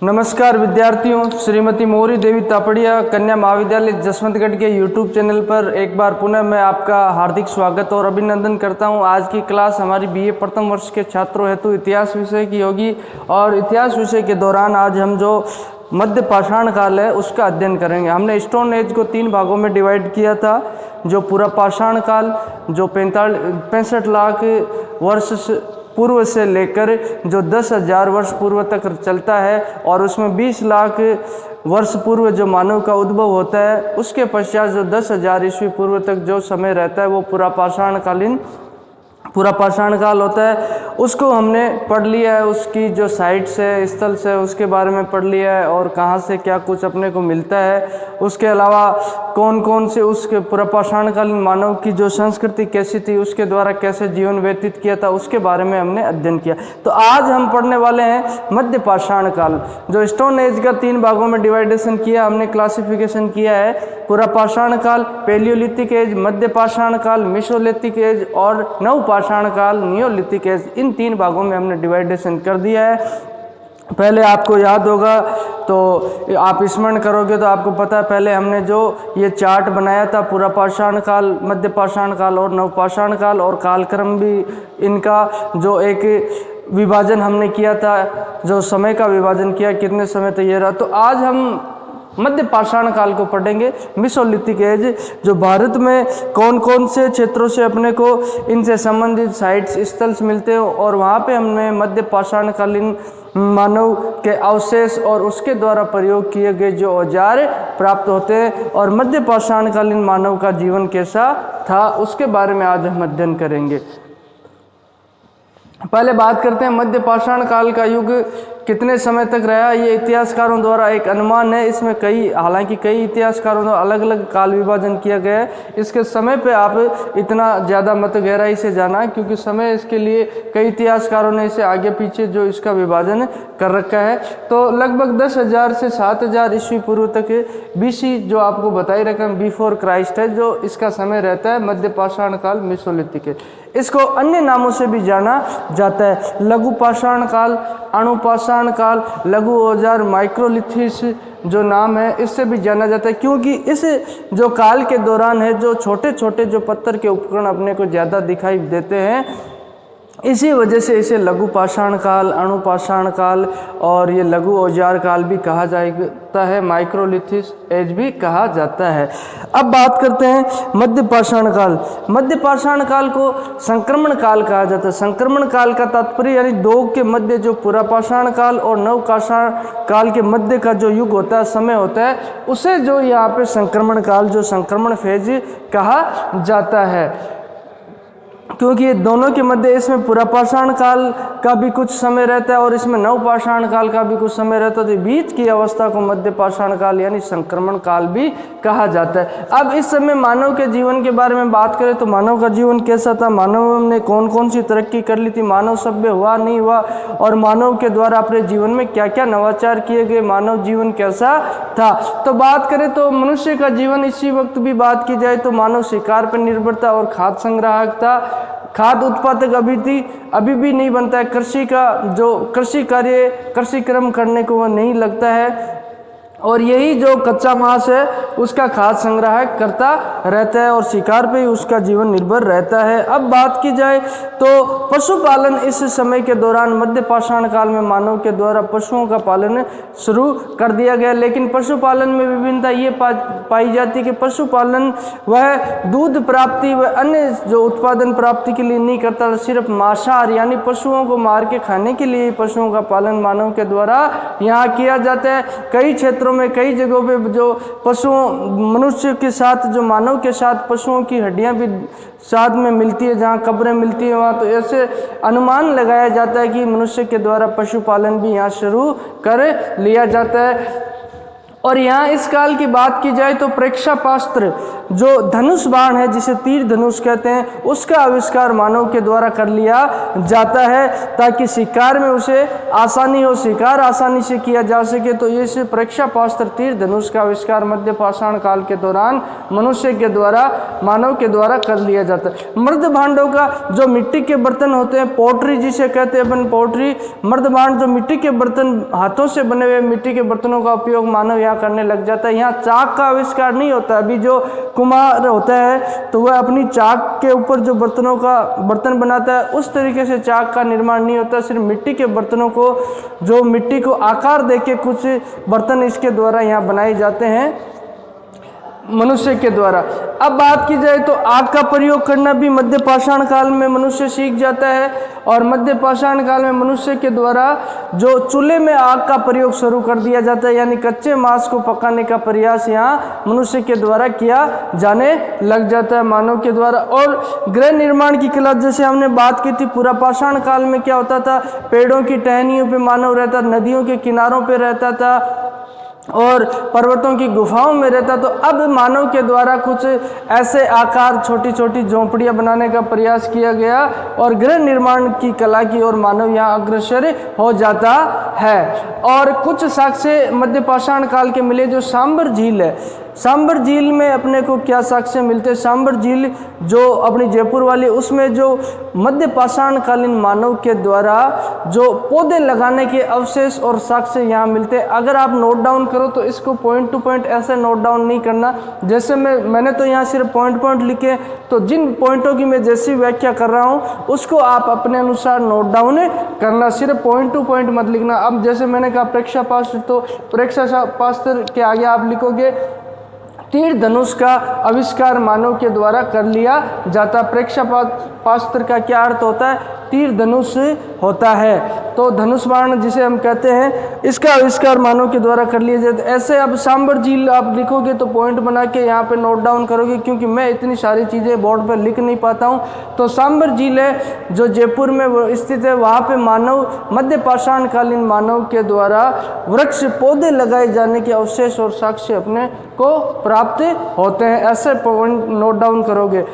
नमस्कार विद्यार्थियों, श्रीमती मोरी देवी तापड़िया कन्या महाविद्यालय जसवंतगढ़ के यूट्यूब चैनल पर एक बार पुनः मैं आपका हार्दिक स्वागत और अभिनंदन करता हूं। आज की क्लास हमारी बीए प्रथम वर्ष के छात्रों हेतु इतिहास विषय की होगी और इतिहास विषय के दौरान आज हम जो मध्य पाषाण काल है उसका अध्ययन करेंगे। हमने स्टोन एज को 3 भागों में डिवाइड किया था, जो पूरा पाषाण काल जो 65 लाख वर्ष पूर्व से लेकर जो 10,000 वर्ष पूर्व तक चलता है और उसमें 20 लाख वर्ष पूर्व जो मानव का उद्भव होता है, उसके पश्चात जो 10,000 ईस्वी पूर्व तक जो समय रहता है वो पूरा पाषाण काल होता है। उसको हमने पढ़ लिया है, उसकी जो साइट्स है, स्थल्स है, उसके बारे में पढ़ लिया है और कहाँ से क्या कुछ अपने को मिलता है। उसके अलावा कौन कौन से उसके पूरा पाषाणकालीन मानव की जो संस्कृति कैसी थी, उसके द्वारा कैसे जीवन व्यतीत किया था, उसके बारे में हमने अध्ययन किया। तो आज हम पढ़ने वाले हैं मध्य पाषाण काल, जो स्टोन एज का 3 भागों में डिवाइडेशन किया हमने, क्लासिफिकेशन किया है। पूरा पाषाण काल, पेलियोलिथिक एज, मध्य पाषाण काल, मेसोलिथिक एज और नव पाषाण काल, नियोलिथिक एज, इन 3 भागों में हमने डिवाइडेशन कर दिया है। पहले आपको याद होगा तो आप स्मरण करोगे तो आपको पता है, पहले हमने जो ये चार्ट बनाया था पूरा पाषाण काल, मध्य पाषाण काल और नव पाषाण काल, और कालक्रम भी इनका जो एक विभाजन हमने किया था, जो समय का विभाजन किया, कितने समय तक ये रहा। तो आज हम मध्य पाषाण काल को पढ़ेंगे, मेसोलिथिक एज, जो भारत में कौन कौन से क्षेत्रों से अपने को इनसे संबंधित साइट्स स्थल्स मिलते हैं और वहाँ पे हमने मध्य पाषाणकालीन मानव के अवशेष और उसके द्वारा प्रयोग किए गए जो औजार प्राप्त होते हैं और मध्य पाषाणकालीन मानव का जीवन कैसा था उसके बारे में आज हम अध्ययन करेंगे। पहले बात करते हैं मध्य पाषाण काल का युग कितने समय तक रहा। ये इतिहासकारों द्वारा एक अनुमान है, इसमें हालांकि कई इतिहासकारों द्वारा अलग अलग काल विभाजन किया गया है। इसके समय पे आप इतना ज़्यादा मत गहराई से जाना, क्योंकि समय इसके लिए कई इतिहासकारों ने इसे आगे पीछे जो इसका विभाजन कर रखा है। तो लगभग 10,000 से 7,000 ईस्वी पूर्व तक BC जो आपको बताई रकम बिफोर क्राइस्ट है, जो इसका समय रहता है मध्य पाषाण काल, मेसोलिथिक है। इसको अन्य नामों से भी जाना जाता है, लघु पाषाण काल, अणु पाषाण काल, लघु औजार, माइक्रोलिथिस जो नाम है, इससे भी जाना जाता है, क्योंकि इस जो काल के दौरान है जो छोटे छोटे जो पत्थर के उपकरण अपने को ज़्यादा दिखाई देते हैं, इसी वजह से इसे लघु पाषाण काल, अणु पाषाण काल और ये लघु औजार काल भी कहा जाता है, माइक्रोलिथिस एज भी कहा जाता है। अब बात करते हैं मध्य पाषाण काल। मध्य पाषाण काल को संक्रमण काल कहा जाता है। संक्रमण काल का तात्पर्य यानी 2 के मध्य जो पूरा पाषाण काल और नव पाषाण काल के मध्य का जो युग होता है, समय होता है, उसे जो यहाँ पे संक्रमण काल, जो संक्रमण फेज कहा जाता है, क्योंकि ये दोनों के मध्य इसमें पूरा पाषाण काल का भी कुछ समय रहता है और इसमें नव पाषाण काल का भी कुछ समय रहता है। तो बीच की अवस्था को मध्य पाषाण काल यानी संक्रमण काल भी कहा जाता है। अब इस समय मानव के जीवन के बारे में बात करें तो मानव का जीवन कैसा था, मानव ने कौन कौन सी तरक्की कर ली थी, मानव सभ्य हुआ नहीं हुआ और मानव के द्वारा अपने जीवन में क्या क्या नवाचार किए गए, मानव जीवन कैसा था। तो बात करें तो मनुष्य का जीवन इसी वक्त भी बात की जाए तो मानव शिकार पर निर्भर था और खाद्य संग्राहक था। खाद्य उत्पादक अभी भी नहीं बनता है। कृषि का जो कृषि कार्य, कृषि कर्म करने को वह नहीं लगता है और यही जो कच्चा मांस है उसका खाद्य संग्रह करता रहता है और शिकार पे ही उसका जीवन निर्भर रहता है। अब बात की जाए तो पशुपालन इस समय के दौरान मध्य पाषाण काल में मानव के द्वारा पशुओं का पालन शुरू कर दिया गया, लेकिन पशुपालन में विभिन्नता ये पाई जाती है कि पशुपालन वह दूध प्राप्ति व अन्य जो उत्पादन प्राप्ति के लिए नहीं करता, सिर्फ मांसाहार यानी पशुओं को मार के खाने के लिए पशुओं का पालन मानव के द्वारा यहाँ किया जाता है। कई क्षेत्रों में, कई जगहों पे जो पशुओं, मनुष्य के साथ जो मानव के साथ पशुओं की हड्डियां भी साथ में मिलती है, जहाँ कब्रें मिलती हैं वहाँ, तो ऐसे अनुमान लगाया जाता है कि मनुष्य के द्वारा पशुपालन भी यहाँ शुरू कर लिया जाता है। और यहाँ इस काल की बात की जाए तो प्रेक्षापास्त्र जो धनुष बाण है, जिसे तीर धनुष कहते हैं, उसका आविष्कार मानव के द्वारा कर लिया जाता है ताकि शिकार में उसे आसानी हो, शिकार आसानी से किया जा सके। तो ये से प्रेक्षापास्त्र तीर धनुष का आविष्कार मध्य पाषाण काल के दौरान मनुष्य के द्वारा, मानव के द्वारा कर लिया जाता है। मृद भांडों का जो मिट्टी के बर्तन होते हैं, पोट्री जिसे कहते हैं अपन, पोट्री, मृद भांड जो मिट्टी के बर्तन, हाथों से बने हुए मिट्टी के बर्तनों का उपयोग मानव यहाँ करने लग जाता है। यहाँ चाक का आविष्कार नहीं होता। अभी जो कुम्हार होता है तो वह अपनी चाक के ऊपर जो बर्तनों का बर्तन बनाता है, उस तरीके से चाक का निर्माण नहीं होता। सिर्फ मिट्टी के बर्तनों को, जो मिट्टी को आकार देके कुछ बर्तन इसके द्वारा यहाँ बनाए जाते हैं मनुष्य के द्वारा। अब बात की जाए तो आग का प्रयोग करना भी मध्य पाषाण काल में मनुष्य सीख जाता है। और मध्य पाषाण काल में मनुष्य के द्वारा जो चूल्हे में आग का प्रयोग शुरू कर दिया जाता है, यानी कच्चे मांस को पकाने का प्रयास यहाँ मनुष्य के द्वारा किया जाने लग जाता है, मानव के द्वारा। और गृह निर्माण की कला, जैसे हमने बात की थी, पूरा पाषाण काल में क्या होता था, पेड़ों की टहनियों पे मानव रहता, नदियों के किनारों पे रहता था और पर्वतों की गुफाओं में रहता। तो अब मानव के द्वारा कुछ ऐसे आकार, छोटी छोटी झोंपड़ियां बनाने का प्रयास किया गया और गृह निर्माण की कला की ओर मानव यहाँ अग्रसर हो जाता है। और कुछ साक्ष्य मध्य पाषाण काल के मिले, जो सांबर झील है, सांबर झील में अपने को क्या साक्ष्य मिलते हैं, सांबर झील जो अपनी जयपुर वाली, उसमें जो मध्य पाषाण कालीन मानव के द्वारा जो पौधे लगाने के अवशेष और साक्ष्य यहाँ मिलते हैं। अगर आप नोट डाउन करो तो इसको पॉइंट टू पॉइंट ऐसे नोट डाउन नहीं करना, जैसे मैंने तो यहाँ सिर्फ पॉइंट लिखे, तो जिन पॉइंटों की मैं जैसी व्याख्या कर रहा हूँ उसको आप अपने अनुसार नोट डाउन करना, सिर्फ पॉइंट टू पॉइंट मत लिखना। अब जैसे मैंने कहा प्रेक्षापास्त्र, तो प्रेक्षापास्त्र के आगे आप लिखोगे तीर धनुष का आविष्कार मानव के द्वारा कर लिया जाता। प्रेक्षापास्त्र का क्या अर्थ होता है, तीर धनुष होता है। तो धनुष बाण जिसे हम कहते हैं, इसका आविष्कार मानव के द्वारा कर लिया जाता है। ऐसे अब सांबर झील आप लिखोगे तो पॉइंट बना के यहाँ पे नोट डाउन करोगे, क्योंकि मैं इतनी सारी चीज़ें बोर्ड पर लिख नहीं पाता हूँ। तो सांबर झील है जो जयपुर में स्थित है, वहाँ पे मानव, मध्य पाषाण कालीन मानव के द्वारा वृक्ष पौधे लगाए जाने के अवशेष और साक्ष्य अपने को प्राप्त होते हैं। ऐसे पॉइंट नोट डाउन करोगे।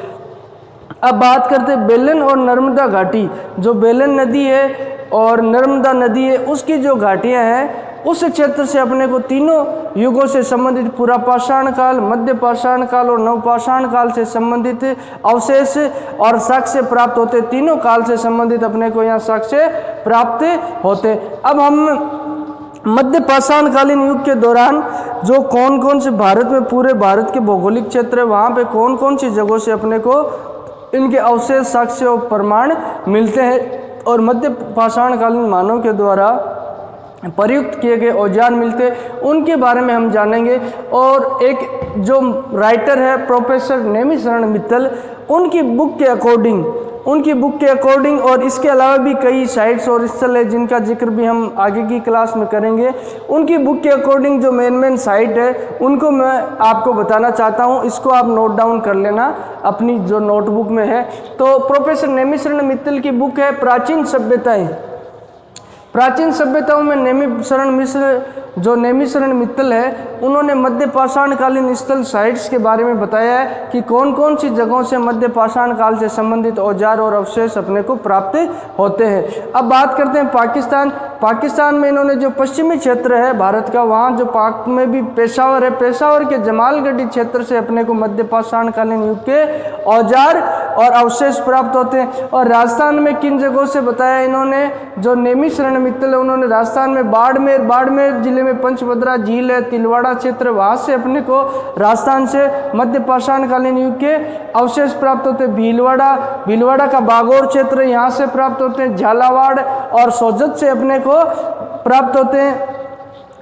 अब बात करते हैं बेलन और नर्मदा घाटी। जो बेलन नदी है और नर्मदा नदी है, उसकी जो घाटियां हैं, उस क्षेत्र से अपने को तीनों युगों से संबंधित पूरा पाषाण काल, मध्य पाषाण काल और नवपाषाण काल से संबंधित अवशेष और साक्ष्य प्राप्त होते। तीनों काल से संबंधित अपने को यहाँ साक्ष्य प्राप्त होते। अब हम मध्य पाषाण कालीन युग के दौरान जो कौन कौन से भारत में, पूरे भारत के भौगोलिक क्षेत्र है, वहाँ पे कौन कौन सी जगहों से अपने को इनके अवशेष, साक्ष्य और प्रमाण मिलते हैं और मध्य पाषाण कालीन मानव के द्वारा प्रयुक्त किए गए औजार मिलते, उनके बारे में हम जानेंगे। और एक जो राइटर है प्रोफेसर नेमिशरण मित्तल, उनकी बुक के अकॉर्डिंग और इसके अलावा भी कई साइट्स और स्थल है जिनका जिक्र भी हम आगे की क्लास में करेंगे। उनकी बुक के अकॉर्डिंग जो मेन साइट है उनको मैं आपको बताना चाहता हूँ, इसको आप नोट डाउन कर लेना अपनी जो नोटबुक में है। तो प्रोफेसर नेमिशरण मित्तल की बुक है प्राचीन सभ्यताएं। प्राचीन सभ्यताओं में नेमिशरण मित्तल है, उन्होंने मध्य पाषाण कालीन स्थल साइट्स के बारे में बताया है कि कौन कौन सी जगहों से मध्य पाषाण काल से संबंधित औजार और अवशेष अपने को प्राप्त होते हैं। अब बात करते हैं पाकिस्तान में इन्होंने जो पश्चिमी क्षेत्र है भारत का, वहाँ जो पाक में भी पेशावर है, पेशावर के जमालगढ़ी क्षेत्र से अपने को मध्य पाषाण कालीन युग के औजार और अवशेष प्राप्त होते हैं। और राजस्थान में किन जगहों से बताया इन्होंने, जो नेमिशरण मित्तल है, उन्होंने राजस्थान में बाड़मेर जिले में पंचभद्रा झील है, तिलवाड़ा क्षेत्र, वहाँ से अपने को राजस्थान से मध्य पाषाण कालीन युग के अवशेष प्राप्त होते हैं। भीलवाड़ा का बागौर क्षेत्र यहाँ से प्राप्त होते हैं। झालावाड़ और सोजत से अपने को प्राप्त होते हैं।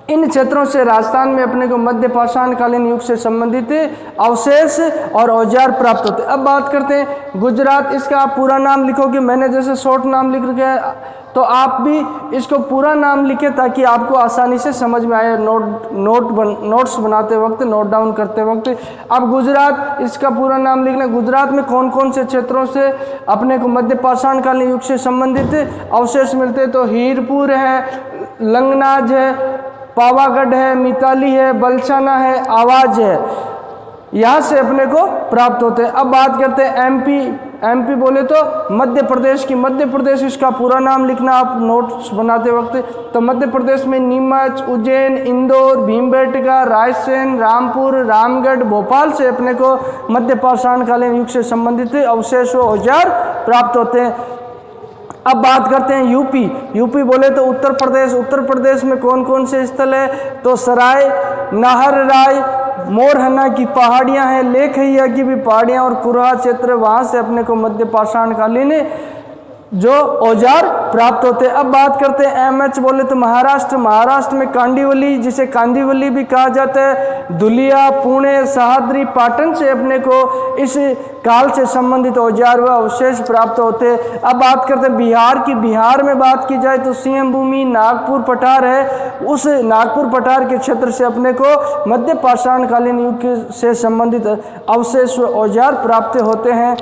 इन क्षेत्रों से राजस्थान में अपने को मध्य पाषाण कालीन युग से संबंधित अवशेष और औजार प्राप्त होते हैं। अब बात करते हैं गुजरात। इसका आप पूरा नाम लिखोगे, मैंने जैसे शॉर्ट नाम लिख रखा है तो आप भी इसको पूरा नाम लिखें ताकि आपको आसानी से समझ में आए नोट्स बनाते वक्त, नोट डाउन करते वक्त। अब गुजरात, इसका पूरा नाम लिखना। गुजरात में कौन कौन से क्षेत्रों से अपने को मध्य पाषाण कालीन युग से संबंधित अवशेष मिलते हैं, तो हीरपुर है, लंगनाज है, पावागढ़ है, मिताली है, बलसाना है, आवाज है, यहाँ से अपने को प्राप्त होते हैं। अब बात करते हैं एमपी बोले तो मध्य प्रदेश की। मध्य प्रदेश इसका पूरा नाम लिखना आप नोट्स बनाते वक्त। तो मध्य प्रदेश में नीमच, उज्जैन, इंदौर, भीमबेटका, रायसेन, रामपुर, रामगढ़, भोपाल से अपने को मध्य पाषाणकालीन युग से संबंधित अवशेष व औजार प्राप्त होते हैं। अब बात करते हैं यूपी बोले तो उत्तर प्रदेश में कौन कौन से स्थल है? तो सराय, नाहरराय, मोरहना की पहाड़ियां हैं, लेखैया की भी पहाड़ियां और कुरहा क्षेत्र, वहां से अपने को मध्य पाषाणकालीन जो औजार प्राप्त होते हैं। अब बात करते हैं एमएच बोले तो महाराष्ट्र में कांदिवली, जिसे कांदिवली भी कहा जाता है, धुलिया, पुणे, सहाद्री, पाटन से अपने को इस काल से संबंधित औजार व अवशेष प्राप्त होते हैं। अब बात करते हैं बिहार की। बिहार में बात की जाए तो सीएम भूमि नागपुर पठार है, उस नागपुर पठार के क्षेत्र से अपने को मध्य पाषाणकालीन युग से संबंधित अवशेष व औजार प्राप्त होते हैं।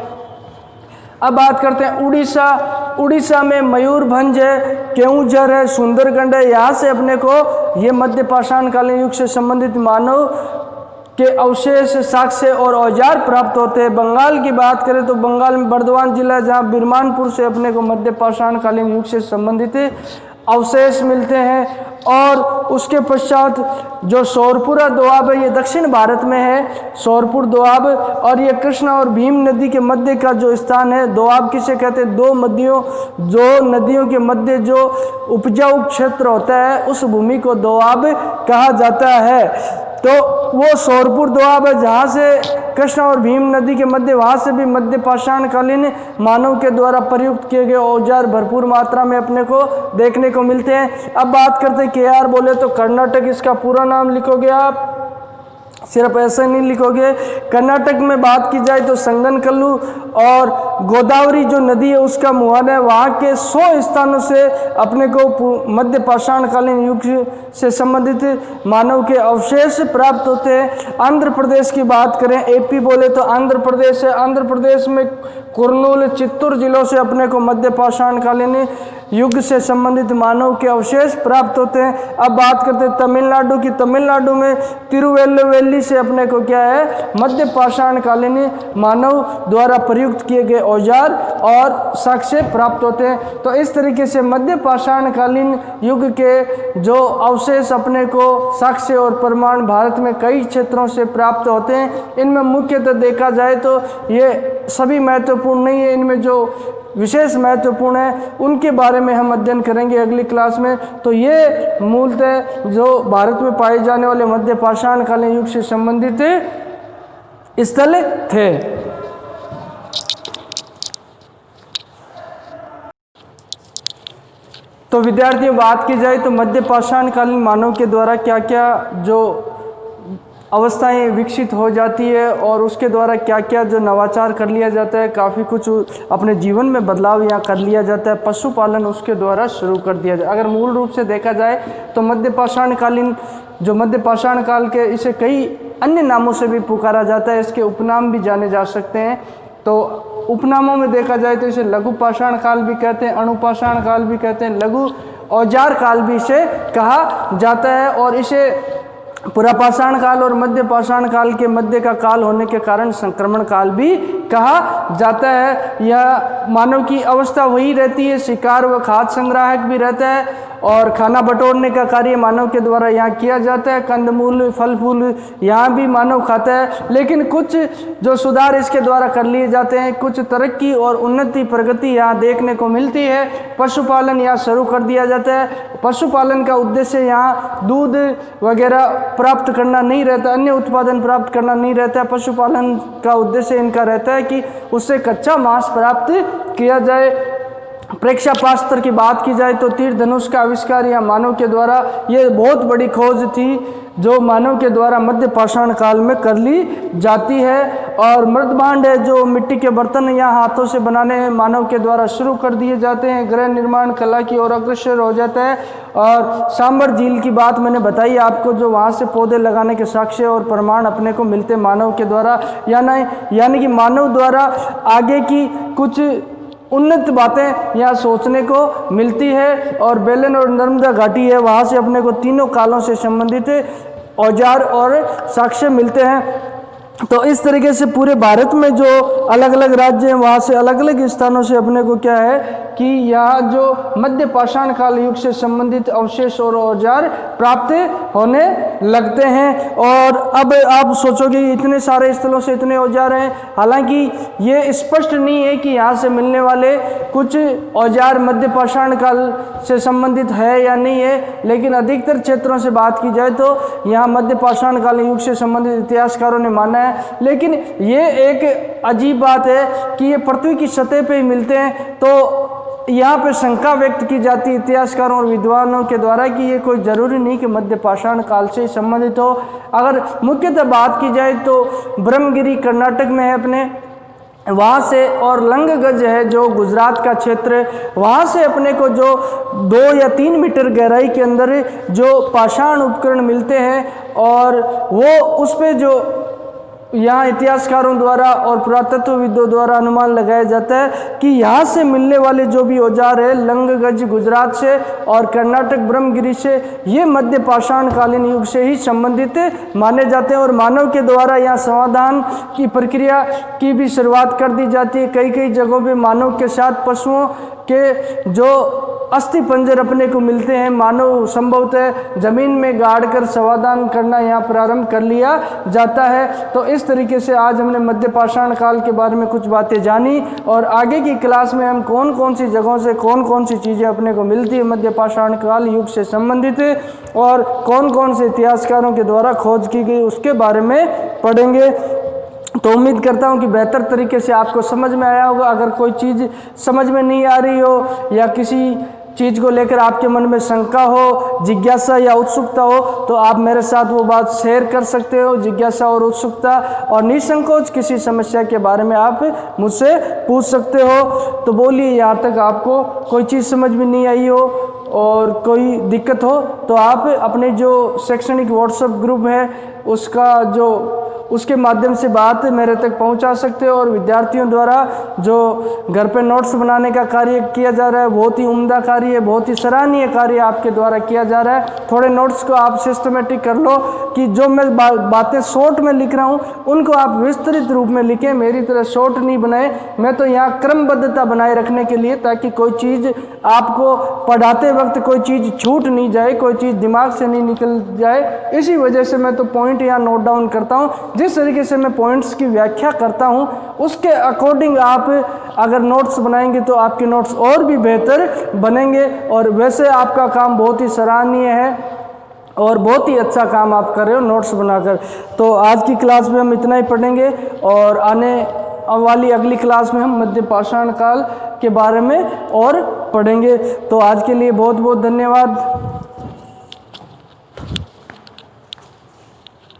अब बात करते हैं उड़ीसा में मयूरभंज है, केऊंझर है, सुंदरगढ़ है, यहाँ से अपने को ये मध्य पाषाणकालीन युग से संबंधित मानव के अवशेष, साक्ष्य और औजार प्राप्त होते हैं। बंगाल की बात करें तो बंगाल में बर्दवान जिला, जहाँ बिरमानपुर से अपने को मध्य पाषाणकालीन युग से संबंधित अवशेष मिलते हैं। और उसके पश्चात जो शोरपुरा दोआब है, ये दक्षिण भारत में है, शोरपुर दोआब, और ये कृष्णा और भीम नदी के मध्य का जो स्थान है। दोआब किसे कहते हैं? दो नदियों के मध्य जो उपजाऊ क्षेत्र होता है उस भूमि को दोआब कहा जाता है। तो वो शोरपुर दोआब है, जहाँ से कृष्णा और भीम नदी के मध्य, वहाँ से भी मध्य पाषाणकालीन मानव के द्वारा प्रयुक्त किए गए औजार भरपूर मात्रा में अपने को देखने को मिलते हैं। अब बात करते हैं केआर बोले तो कर्नाटक, इसका पूरा नाम लिखोगे आप, सिर्फ ऐसे नहीं लिखोगे। कर्नाटक में बात की जाए तो संगनकल्लू और गोदावरी जो नदी है उसका मुहान है, वहाँ के 100 स्थानों से अपने को मध्य पाषाणकालीन युग से संबंधित मानव के अवशेष प्राप्त होते हैं। आंध्र प्रदेश की बात करें, एपी बोले तो आंध्र प्रदेश है, आंध्र प्रदेश में कुर्नूल, चित्तूर जिलों से अपने को मध्य पाषाणकालीन युग से संबंधित मानव के अवशेष प्राप्त होते हैं। अब बात करते हैं तमिलनाडु की। तमिलनाडु में तिरुवेल्लुवेली से अपने को क्या है? मध्य पाषाणकालीन मानव द्वारा प्रयुक्त किए गए औजार और साक्ष्य प्राप्त होते हैं। तो इस तरीके से मध्य पाषाणकालीन युग के जो अवशेष अपने को साक्ष्य और प्रमाण भारत में कई क्षेत्रों से प्राप्त होते हैं। इनमें मुख्यतः देखा जाए तो ये सभी महत्वपूर्ण नहीं है, इनमें जो विशेष महत्वपूर्ण है उनके बारे में हम अध्ययन करेंगे अगली क्लास में। तो ये मूलतः जो भारत में पाए जाने वाले मध्य पाषाणकालीन युग से संबंधित स्थल थे। तो विद्यार्थियों, बात की जाए तो मध्य पाषाणकालीन मानव के द्वारा क्या क्या जो अवस्थाएं विकसित हो जाती है और उसके द्वारा क्या क्या जो नवाचार कर लिया जाता है, काफ़ी कुछ अपने जीवन में बदलाव यहाँ कर लिया जाता है। पशुपालन उसके द्वारा शुरू कर दिया जाए। अगर मूल रूप से देखा जाए तो मध्य पाषाण काल के इसे कई अन्य नामों से भी पुकारा जाता है, इसके उपनाम भी जाने जा सकते हैं। तो उपनामों में देखा जाए तो इसे लघु पाषाण काल भी कहते हैं, अणुपाषाण काल भी कहते हैं, लघु औजार काल भी इसे कहा जाता है। और इसे पुरापाषाण काल और मध्य पाषाण काल के मध्य का काल होने के कारण संक्रमण काल भी कहा जाता है। यह मानव की अवस्था वही रहती है, शिकार व खाद्य संग्राहक भी रहता है और खाना बटोरने का कार्य मानव के द्वारा यहाँ किया जाता है। कंदमूल, फल फूल यहाँ भी मानव खाता है, लेकिन कुछ जो सुधार इसके द्वारा कर लिए जाते हैं, कुछ तरक्की और उन्नति प्रगति यहाँ देखने को मिलती है। पशुपालन यहाँ शुरू कर दिया जाता है। पशुपालन का उद्देश्य यहाँ दूध वगैरह प्राप्त करना नहीं रहता, अन्य उत्पादन प्राप्त करना नहीं रहता है। पशुपालन का उद्देश्य इनका रहता है कि उससे कच्चा मांस प्राप्त किया जाए। प्रेक्षापास्त्र की बात की जाए तो तीर धनुष का आविष्कार या मानव के द्वारा, ये बहुत बड़ी खोज थी जो मानव के द्वारा मध्य पाषाण काल में कर ली जाती है। और मृदभांड है, जो मिट्टी के बर्तन या हाथों से बनाने मानव के द्वारा शुरू कर दिए जाते हैं। गृह निर्माण कला की ओर अग्रसर हो जाता है। और सांबर झील की बात मैंने बताई आपको, जो वहाँ से पौधे लगाने के साक्ष्य और प्रमाण अपने को मिलते मानव के द्वारा, यानी कि मानव द्वारा आगे की कुछ उन्नत बातें यहाँ सोचने को मिलती है। और बेलन और नर्मदा घाटी है, वहाँ से अपने को तीनों कालों से संबंधित औजार और साक्ष्य मिलते हैं। तो इस तरीके से पूरे भारत में जो अलग अलग राज्य हैं वहाँ से अलग अलग स्थानों से अपने को क्या है कि यहाँ जो मध्य पाषाण काल युग से संबंधित अवशेष और औजार प्राप्त होने लगते हैं। और अब आप सोचोगे इतने सारे स्थलों से इतने औजार हैं, हालांकि ये स्पष्ट नहीं है कि यहाँ से मिलने वाले कुछ औजार मध्य पाषाण काल से संबंधित है या नहीं है, लेकिन अधिकतर क्षेत्रों से बात की जाए तो यहाँ मध्य पाषाण काल युग से संबंधित इतिहासकारों ने माना है। लेकिन ये एक अजीब बात है कि ये पृथ्वी की सतह पे ही मिलते हैं, तो यहाँ पे शंका व्यक्त की जाती है इतिहासकारों और विद्वानों के द्वारा कि ये कोई ज़रूरी नहीं कि मध्य पाषाण काल से संबंधित हो। अगर मुख्यतः बात की जाए तो ब्रह्मगिरी कर्नाटक में है अपने, वहाँ से, और लंगगज है जो गुजरात का क्षेत्र, वहाँ से अपने को जो 2 या 3 मीटर गहराई के अंदर जो पाषाण उपकरण मिलते हैं, और वो उस पे जो यहाँ इतिहासकारों द्वारा और पुरातत्वविदों द्वारा अनुमान लगाया जाता है कि यहाँ से मिलने वाले जो भी औजार है लंगगज गुजरात से और कर्नाटक ब्रह्मगिरी से, ये मध्य पाषाण कालीन युग से ही संबंधित माने जाते हैं। और मानव के द्वारा यहाँ समाधान की प्रक्रिया की भी शुरुआत कर दी जाती है। कई कई जगहों पे मानव के साथ पशुओं के जो अस्थि पंजर अपने को मिलते हैं, मानव संभवतः जमीन में गाड़ कर समाधान करना यहाँ प्रारंभ कर लिया जाता है। तो इस तरीके से आज हमने मध्य पाषाण काल के बारे में कुछ बातें जानी, और आगे की क्लास में हम कौन कौन सी जगहों से कौन कौन सी चीज़ें अपने को मिलती है मध्य पाषाण काल युग से संबंधित और कौन कौन से इतिहासकारों के द्वारा खोज की गई उसके बारे में पढ़ेंगे। तो उम्मीद करता हूँ कि बेहतर तरीके से आपको समझ में आया होगा। अगर कोई चीज़ समझ में नहीं आ रही हो या किसी चीज़ को लेकर आपके मन में शंका हो, जिज्ञासा या उत्सुकता हो, तो आप मेरे साथ वो बात शेयर कर सकते हो। जिज्ञासा और उत्सुकता और निसंकोच किसी समस्या के बारे में आप मुझसे पूछ सकते हो। तो बोलिए, यहाँ तक आपको कोई चीज़ समझ में नहीं आई हो और कोई दिक्कत हो तो आप अपने जो शैक्षणिक व्हाट्सएप ग्रुप है उसके माध्यम से बात मेरे तक पहुंचा सकते हो। और विद्यार्थियों द्वारा जो घर पे नोट्स बनाने का कार्य किया जा रहा है, बहुत ही उम्दा कार्य है, बहुत ही सराहनीय कार्य आपके द्वारा किया जा रहा है। थोड़े नोट्स को आप सिस्टमेटिक कर लो कि जो मैं बातें शॉर्ट में लिख रहा हूँ उनको आप विस्तृत रूप में लिखें, मेरी तरह शॉर्ट नहीं बनाए। मैं तो यहाँ क्रमबद्धता बनाए रखने के लिए, ताकि कोई चीज़ आपको पढ़ाते वक्त कोई चीज़ छूट नहीं जाए, कोई चीज़ दिमाग से नहीं निकल जाए। इसी वजह से मैं तो पॉइंट यहाँ नोट डाउन करता हूँ। जिस तरीके से मैं पॉइंट्स की व्याख्या करता हूँ उसके अकॉर्डिंग आप अगर नोट्स बनाएंगे तो आपके नोट्स और भी बेहतर बनेंगे। और वैसे आपका काम बहुत ही सराहनीय है और बहुत ही अच्छा काम आप कर रहे हो नोट्स बनाकर। तो आज की क्लास में हम इतना ही पढ़ेंगे और आने वाली अगली क्लास में हम मध्य पाषाण काल के बारे में और पढ़ेंगे। तो आज के लिए बहुत बहुत धन्यवाद।